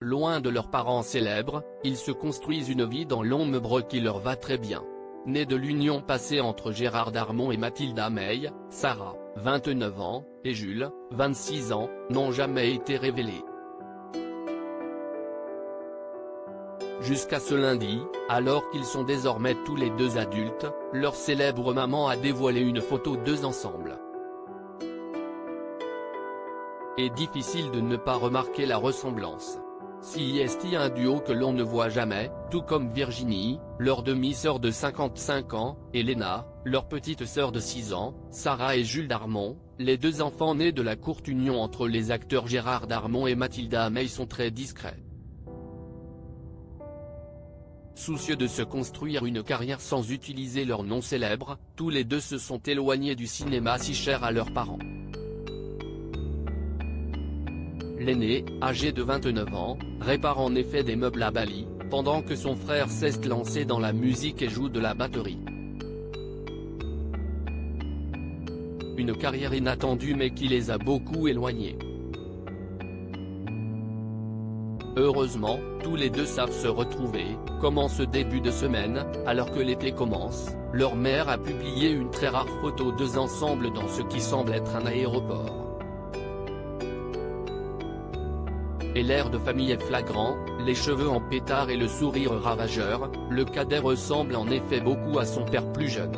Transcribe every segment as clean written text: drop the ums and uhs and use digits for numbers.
loin de leurs parents célèbres, ils se construisent une vie dans l'ombre qui leur va très bien. Née de l'union passée entre Gérard Darmon et Mathilda May, Sarah, 29 ans, et Jules, 26 ans, n'ont jamais été révélés. Jusqu'à ce lundi, alors qu'ils sont désormais tous les deux adultes, leur célèbre maman a dévoilé une photo d'eux ensemble. Et difficile de ne pas remarquer la ressemblance. C'est un duo que l'on ne voit jamais, tout comme Virginie, leur demi-sœur de 55 ans, et Léna, leur petite sœur de 6 ans, Sarah et Jules Darmon, les deux enfants nés de la courte union entre les acteurs Gérard Darmon et Mathilda May sont très discrets. Soucieux de se construire une carrière sans utiliser leur nom célèbre, tous les deux se sont éloignés du cinéma si cher à leurs parents. L'aîné, âgé de 29 ans, répare en effet des meubles à Bali, pendant que son frère s'est lancé dans la musique et joue de la batterie. Une carrière inattendue mais qui les a beaucoup éloignés. Heureusement, tous les deux savent se retrouver, comme en ce début de semaine, alors que l'été commence, leur mère a publié une très rare photo d'eux ensemble dans ce qui semble être un aéroport. Et l'air de famille est flagrant, les cheveux en pétard et le sourire ravageur, le cadet ressemble en effet beaucoup à son père plus jeune.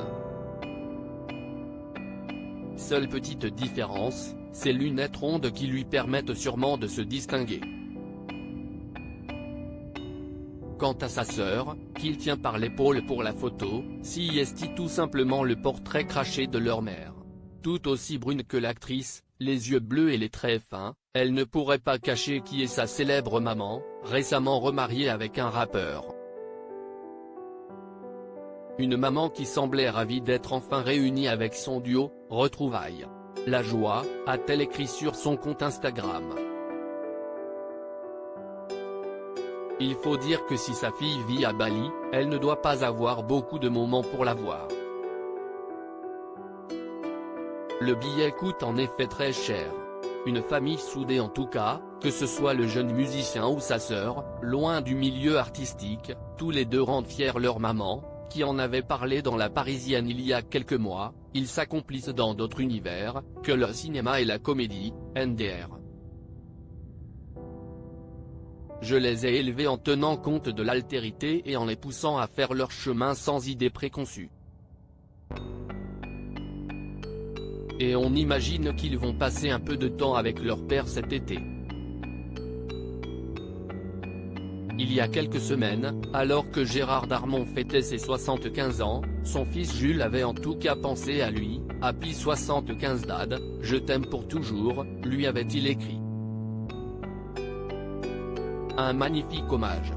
Seule petite différence, ses lunettes rondes qui lui permettent sûrement de se distinguer. Quant à sa sœur, qu'il tient par l'épaule pour la photo, c'est tout simplement le portrait craché de leur mère. Tout aussi brune que l'actrice, les yeux bleus et les traits fins, elle ne pourrait pas cacher qui est sa célèbre maman, récemment remariée avec un rappeur. Une maman qui semblait ravie d'être enfin réunie avec son duo, retrouvailles. La joie, a-t-elle écrit sur son compte Instagram. Il faut dire que si sa fille vit à Bali, elle ne doit pas avoir beaucoup de moments pour la voir. Le billet coûte en effet très cher. Une famille soudée en tout cas, que ce soit le jeune musicien ou sa sœur, loin du milieu artistique, tous les deux rendent fiers leur maman, qui en avait parlé dans La Parisienne il y a quelques mois, ils s'accomplissent dans d'autres univers, que le cinéma et la comédie, NDR. Je les ai élevés en tenant compte de l'altérité et en les poussant à faire leur chemin sans idées préconçues. Et on imagine qu'ils vont passer un peu de temps avec leur père cet été. Il y a quelques semaines, alors que Gérard Darmon fêtait ses 75 ans, son fils Jules avait en tout cas pensé à lui. « Happy 75 Dad, je t'aime pour toujours », lui avait-il écrit. Un magnifique hommage.